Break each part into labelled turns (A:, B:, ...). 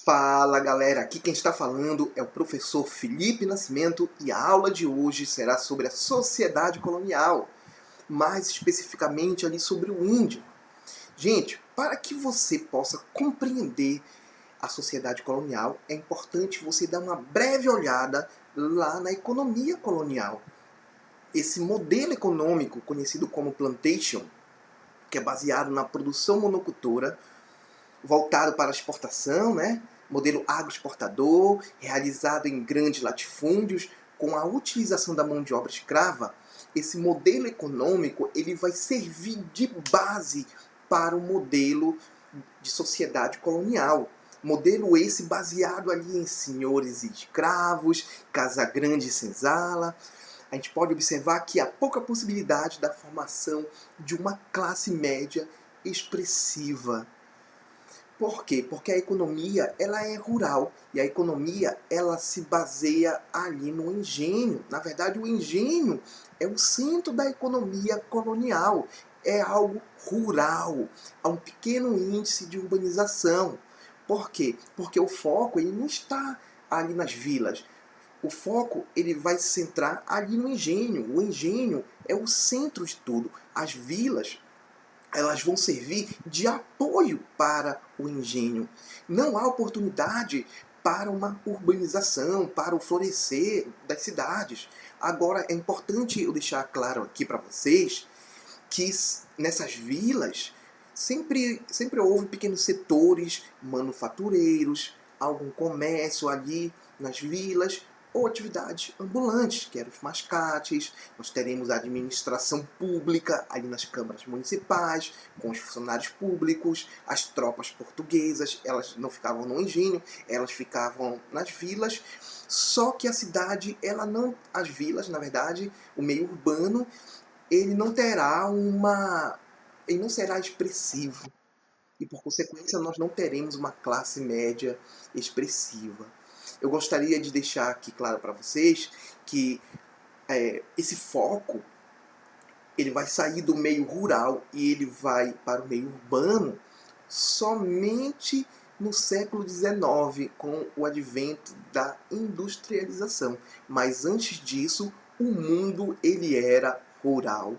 A: Fala galera, aqui quem está falando é o professor Felipe Nascimento e a aula de hoje será sobre a sociedade colonial, mais especificamente ali sobre o índio. Gente, para que você possa compreender a sociedade colonial, é importante você dar uma breve olhada lá na economia colonial. Esse modelo econômico conhecido como plantation, que é baseado na produção monocultura, voltado para a exportação, né? Modelo agroexportador, realizado em grandes latifúndios, com a utilização da mão de obra escrava. Esse modelo econômico ele vai servir de base para o modelo de sociedade colonial. Modelo esse baseado ali em senhores e escravos, casa grande e senzala. A gente pode observar que há pouca possibilidade da formação de uma classe média expressiva. Por quê? Porque a economia ela é rural e a economia ela se baseia ali no engenho. Na verdade, o engenho é o centro da economia colonial. É algo rural, há um pequeno índice de urbanização. Por quê? Porque o foco ele não está ali nas vilas. O foco ele vai se centrar ali no engenho. O engenho é o centro de tudo. As vilas elas vão servir de apoio para o engenho. Não há oportunidade para uma urbanização, para o florescer das cidades. Agora, é importante eu deixar claro aqui para vocês que nessas vilas sempre houve pequenos setores manufatureiros, algum comércio ali nas vilas, ou atividades ambulantes, que eram os mascates. Nós teremos a administração pública ali nas câmaras municipais, com os funcionários públicos, as tropas portuguesas, elas não ficavam no engenho, elas ficavam nas vilas. Só que a cidade, as vilas, na verdade, o meio urbano, ele não será expressivo. E por consequência nós não teremos uma classe média expressiva. Eu gostaria de deixar aqui claro para vocês que esse foco ele vai sair do meio rural e ele vai para o meio urbano somente no século XIX, com o advento da industrialização. Mas antes disso, o mundo ele era rural.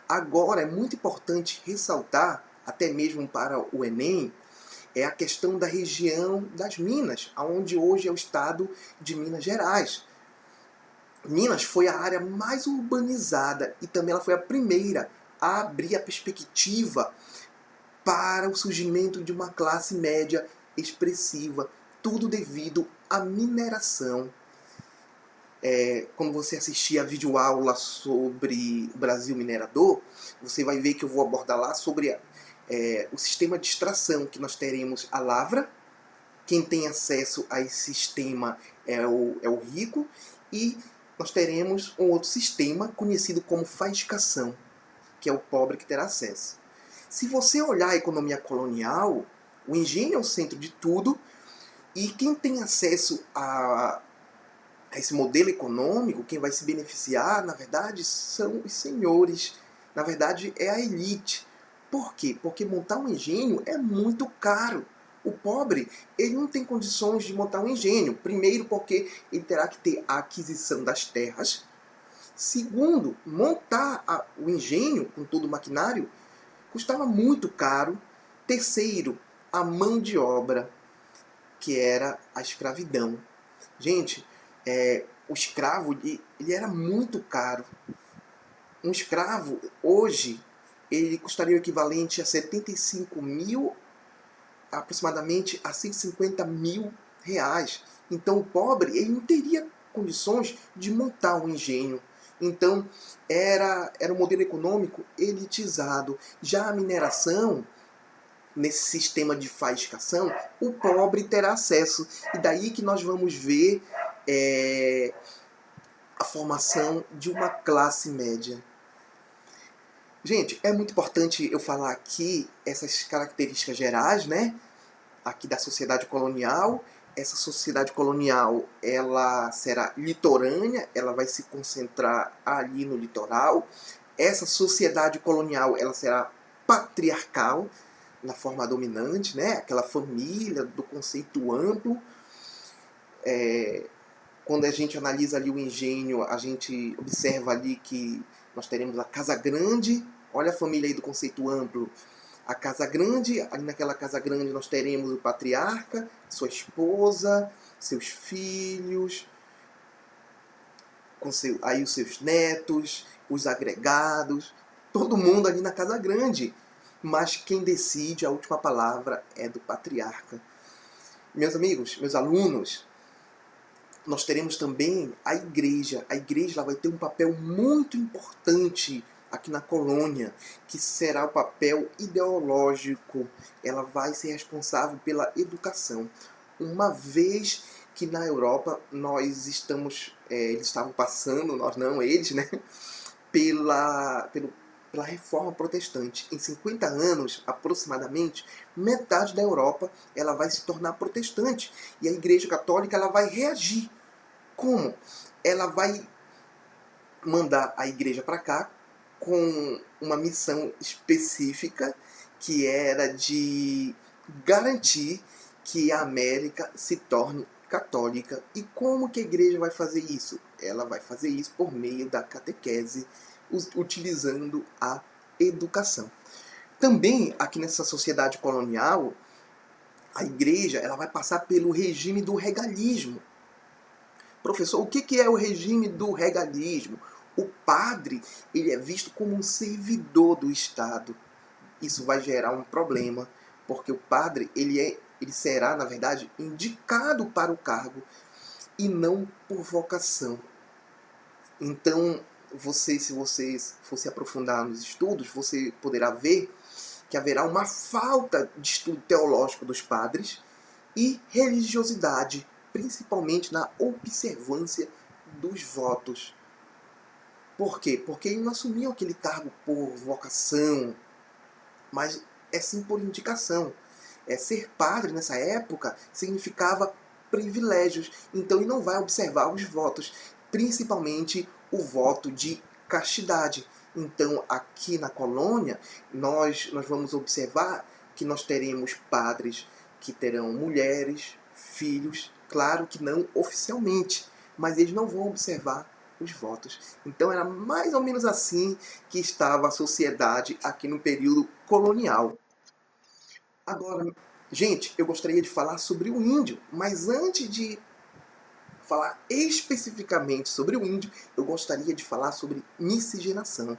A: Agora, é muito importante ressaltar, até mesmo para o Enem, é a questão da região das Minas, onde hoje é o estado de Minas Gerais. Minas foi a área mais urbanizada e também ela foi a primeira a abrir a perspectiva para o surgimento de uma classe média expressiva, tudo devido à mineração. Quando você assistir a videoaula sobre o Brasil minerador, você vai ver que eu vou abordar lá sobre o sistema de extração, que nós teremos a lavra. Quem tem acesso a esse sistema é o rico, e nós teremos um outro sistema conhecido como faiscação, que é o pobre que terá acesso. Se você olhar a economia colonial, o engenho é o centro de tudo, e quem tem acesso a esse modelo econômico, quem vai se beneficiar, na verdade, são os senhores. Na verdade, é a elite. Por quê? Porque montar um engenho é muito caro. O pobre, ele não tem condições de montar um engenho. Primeiro, porque ele terá que ter a aquisição das terras. Segundo, montar o engenho com todo o maquinário custava muito caro. Terceiro, a mão de obra, que era a escravidão. Gente, o escravo ele era muito caro. Um escravo, hoje, ele custaria o equivalente a 75 mil, aproximadamente a 150 mil reais. Então o pobre ele não teria condições de montar um engenho. Então era um modelo econômico elitizado. Já a mineração, nesse sistema de faiscação, o pobre terá acesso. E daí que nós vamos ver a formação de uma classe média. Gente, é muito importante eu falar aqui essas características gerais, né? Aqui da sociedade colonial. Essa sociedade colonial, ela será litorânea, ela vai se concentrar ali no litoral. Essa sociedade colonial, ela será patriarcal. na forma dominante, né? Aquela família do conceito amplo. Quando a gente analisa ali o engenho, a gente observa ali que nós teremos a casa grande. Olha a família aí do conceito amplo. A casa grande, ali naquela casa grande nós teremos o patriarca, sua esposa, seus filhos, aí os seus netos, os agregados, todo mundo ali na casa grande. Mas quem decide a última palavra é do patriarca. Meus amigos, meus alunos, nós teremos também a igreja. A igreja vai ter um papel muito importante aqui na colônia, que será o papel ideológico. Ela vai ser responsável pela educação. Uma vez que na Europa eles estavam passando, nós não, eles, né, pela reforma protestante. Em 50 anos, aproximadamente, metade da Europa ela vai se tornar protestante. E a Igreja Católica ela vai reagir. Como? Ela vai mandar a igreja para cá com uma missão específica que era de garantir que a América se torne católica. E como que a igreja vai fazer isso? Ela vai fazer isso por meio da catequese, utilizando a educação. Também aqui nessa sociedade colonial, a igreja ela vai passar pelo regime do regalismo. Professor, o que é o regime do regalismo? O padre ele é visto como um servidor do Estado. Isso vai gerar um problema, porque o padre ele será, na verdade, indicado para o cargo e não por vocação. Então, se você for se aprofundar nos estudos, você poderá ver que haverá uma falta de estudo teológico dos padres e religiosidade, principalmente na observância dos votos. Por quê? Porque ele não assumiu aquele cargo por vocação, mas é sim por indicação. Ser padre nessa época significava privilégios, então ele não vai observar os votos, principalmente o voto de castidade. Então, aqui na colônia, nós vamos observar que nós teremos padres que terão mulheres, filhos, claro que não oficialmente, mas eles não vão observar os votos. Então era mais ou menos assim que estava a sociedade aqui no período colonial. Agora, gente, eu gostaria de falar sobre o índio, mas antes de falar especificamente sobre o índio, eu gostaria de falar sobre miscigenação.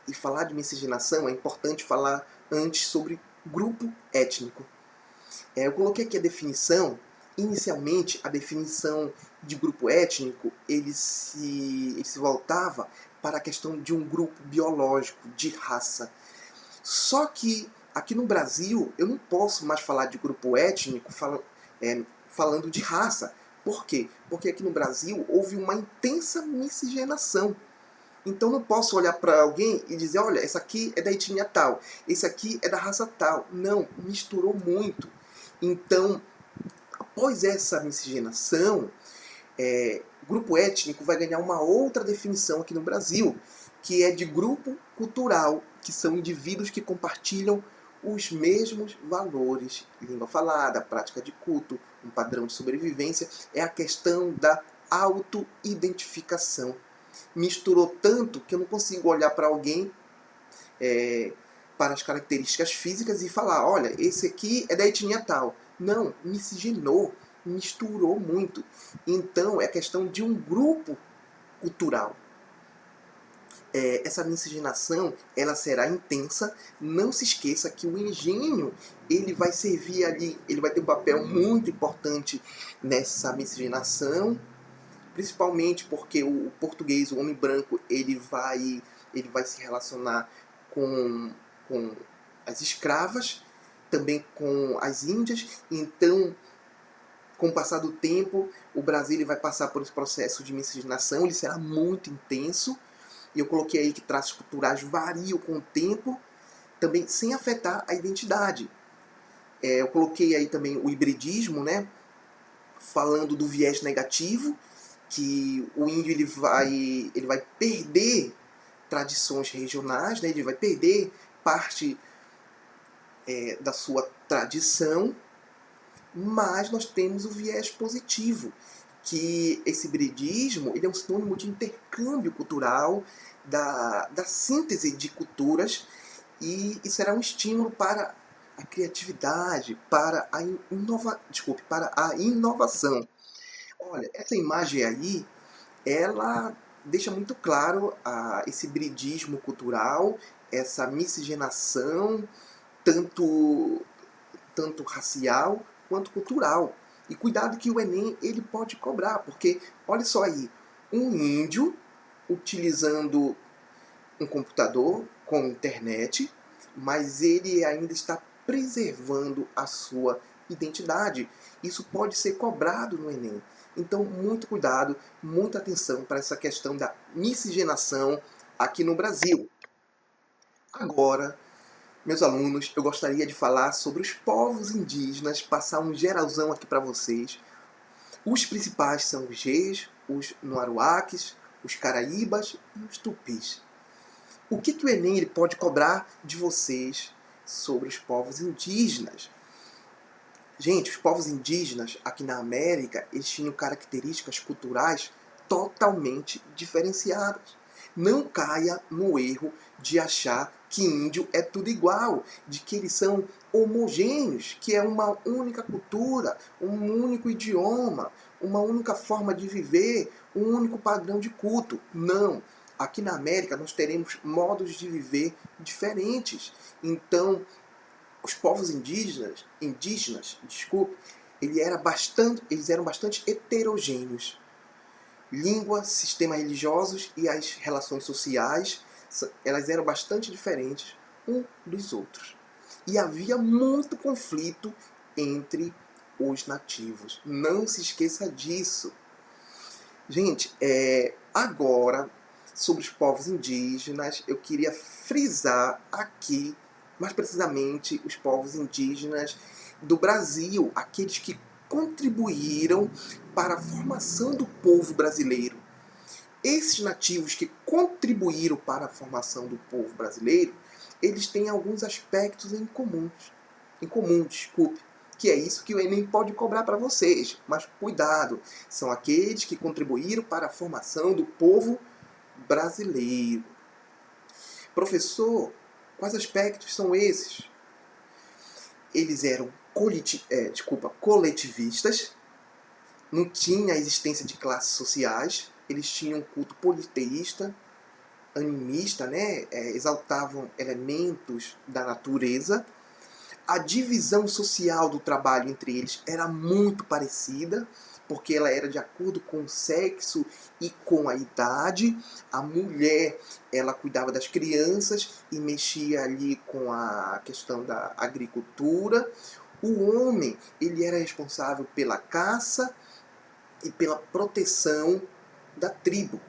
A: E falar de miscigenação é importante falar antes sobre grupo étnico. Eu coloquei aqui a definição. Inicialmente, a definição de grupo étnico ele se voltava para a questão de um grupo biológico, de raça. Só que aqui no Brasil eu não posso mais falar de grupo étnico falando de raça. Por quê? Porque aqui no Brasil houve uma intensa miscigenação. Então não posso olhar para alguém e dizer, olha, essa aqui é da etnia tal, esse aqui é da raça tal. Não, misturou muito. Então, após essa miscigenação, grupo étnico vai ganhar uma outra definição aqui no Brasil, que é de grupo cultural, que são indivíduos que compartilham os mesmos valores, língua falada, prática de culto, um padrão de sobrevivência. É a questão da auto-identificação. Misturou tanto que eu não consigo olhar para alguém para as características físicas e falar, olha, esse aqui é da etnia tal. Não, miscigenou, misturou muito. Então, é questão de um grupo cultural. Essa miscigenação ela será intensa. Não se esqueça que o engenho ele vai servir ali, ele vai ter um papel muito importante nessa miscigenação, principalmente porque o português, o homem branco, ele vai se relacionar com as escravas, também com as índias. Então, com o passar do tempo, o Brasil ele vai passar por esse processo de miscigenação, ele será muito intenso. E eu coloquei aí que traços culturais variam com o tempo, também sem afetar a identidade. Eu coloquei aí também o hibridismo, né? Falando do viés negativo, que o índio ele vai perder tradições regionais, né? Ele vai perder parte da sua tradição, mas nós temos o viés positivo, que esse hibridismo ele é um sinônimo de intercâmbio cultural, da síntese de culturas, e será um estímulo para a criatividade, para para a inovação. Olha, essa imagem aí, ela deixa muito claro esse hibridismo cultural, essa miscigenação, tanto, tanto racial quanto cultural. E cuidado que o Enem ele pode cobrar, porque olha só aí, um índio utilizando um computador com internet, mas ele ainda está preservando a sua identidade. Isso pode ser cobrado no Enem. Então, muito cuidado, muita atenção para essa questão da miscigenação aqui no Brasil. Agora, meus alunos, eu gostaria de falar sobre os povos indígenas, passar um geralzão aqui para vocês. Os principais são os Reis, os Noaruaques, os Caraíbas e os Tupis. O que o Enem ele pode cobrar de vocês sobre os povos indígenas? Gente, os povos indígenas aqui na América, eles tinham características culturais totalmente diferenciadas. Não caia no erro de achar que índio é tudo igual, de que eles são homogêneos, que é uma única cultura, um único idioma, uma única forma de viver, um único padrão de culto. Não. Aqui na América nós teremos modos de viver diferentes. Então, os povos indígenas, desculpe, eles eram bastante heterogêneos. Língua, sistema religiosos e as relações sociais, elas eram bastante diferentes um dos outros. E havia muito conflito entre os nativos. Não se esqueça disso. Gente, agora, sobre os povos indígenas, eu queria frisar aqui, mais precisamente, os povos indígenas do Brasil, aqueles que contribuíram para a formação do povo brasileiro. Esses nativos que contribuíram para a formação do povo brasileiro, eles têm alguns aspectos em comum, desculpe, que é isso que o Enem pode cobrar para vocês. Mas cuidado, são aqueles que contribuíram para a formação do povo brasileiro. Professor, quais aspectos são esses? Eles eram coletivistas, não tinha a existência de classes sociais, eles tinham um culto politeísta, animista, né? Exaltavam elementos da natureza. A divisão social do trabalho entre eles era muito parecida, porque ela era de acordo com o sexo e com a idade. A mulher, ela cuidava das crianças e mexia ali com a questão da agricultura. O homem, ele era responsável pela caça e pela proteção da tribo.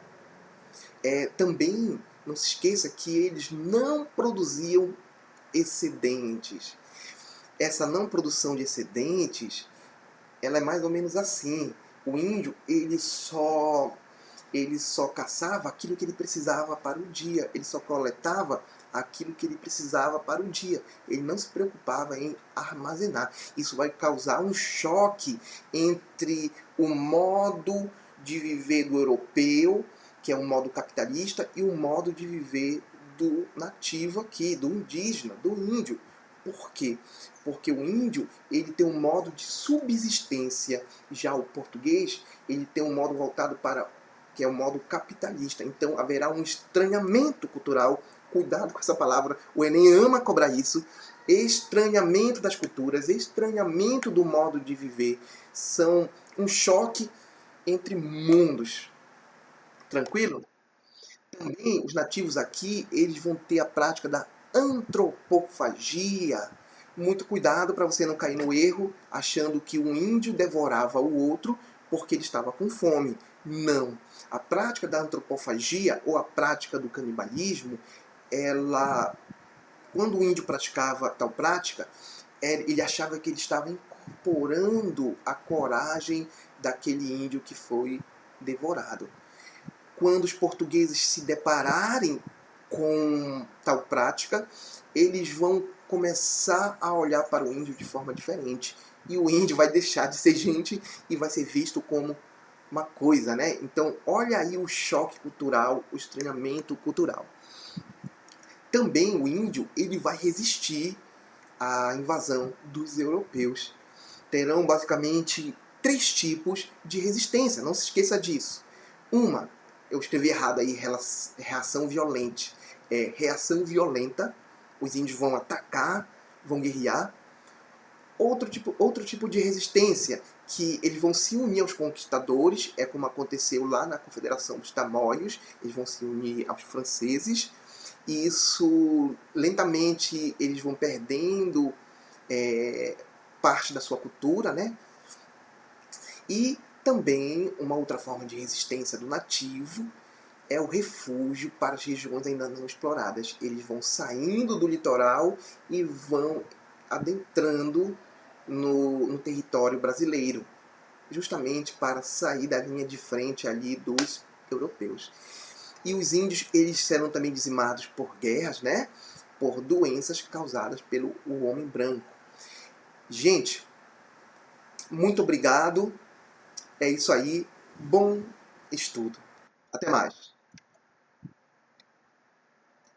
A: Também, não se esqueça que eles não produziam excedentes. Essa não produção de excedentes, ela é mais ou menos assim. O índio, ele só caçava aquilo que ele precisava para o dia. Ele só coletava aquilo que ele precisava para o dia. Ele não se preocupava em armazenar. Isso vai causar um choque entre o modo de viver do europeu, que é um modo capitalista, e o modo de viver do nativo aqui, do indígena, do índio. Por quê? Porque o índio ele tem um modo de subsistência, já o português ele tem um modo voltado para que é o modo capitalista. Então haverá um estranhamento cultural. Cuidado com essa palavra, o Enem ama cobrar isso. Estranhamento das culturas, estranhamento do modo de viver. São um choque entre mundos. Tranquilo? Também os nativos aqui, eles vão ter a prática da antropofagia. Muito cuidado para você não cair no erro achando que um índio devorava o outro porque ele estava com fome. Não. A prática da antropofagia ou a prática do canibalismo, quando o índio praticava tal prática, ele achava que ele estava incorporando a coragem daquele índio que foi devorado. Quando os portugueses se depararem com tal prática, eles vão começar a olhar para o índio de forma diferente. E o índio vai deixar de ser gente e vai ser visto como uma coisa, né? Então, olha aí o choque cultural, o estranhamento cultural. Também o índio, ele vai resistir à invasão dos europeus. Terão basicamente 3 tipos de resistência, não se esqueça disso. Uma, eu escrevi errado aí, reação violenta. Reação violenta, os índios vão atacar, vão guerrear. Outro tipo de resistência, que eles vão se unir aos conquistadores, é como aconteceu lá na Confederação dos Tamoios, eles vão se unir aos franceses, e isso, lentamente, eles vão perdendo parte da sua cultura, né? E também uma outra forma de resistência do nativo é o refúgio para as regiões ainda não exploradas. Eles vão saindo do litoral e vão adentrando no território brasileiro, justamente para sair da linha de frente ali dos europeus. E os índios, eles serão também dizimados por guerras, né? Por doenças causadas pelo homem branco. Gente, muito obrigado. É isso aí. Bom estudo. Até mais.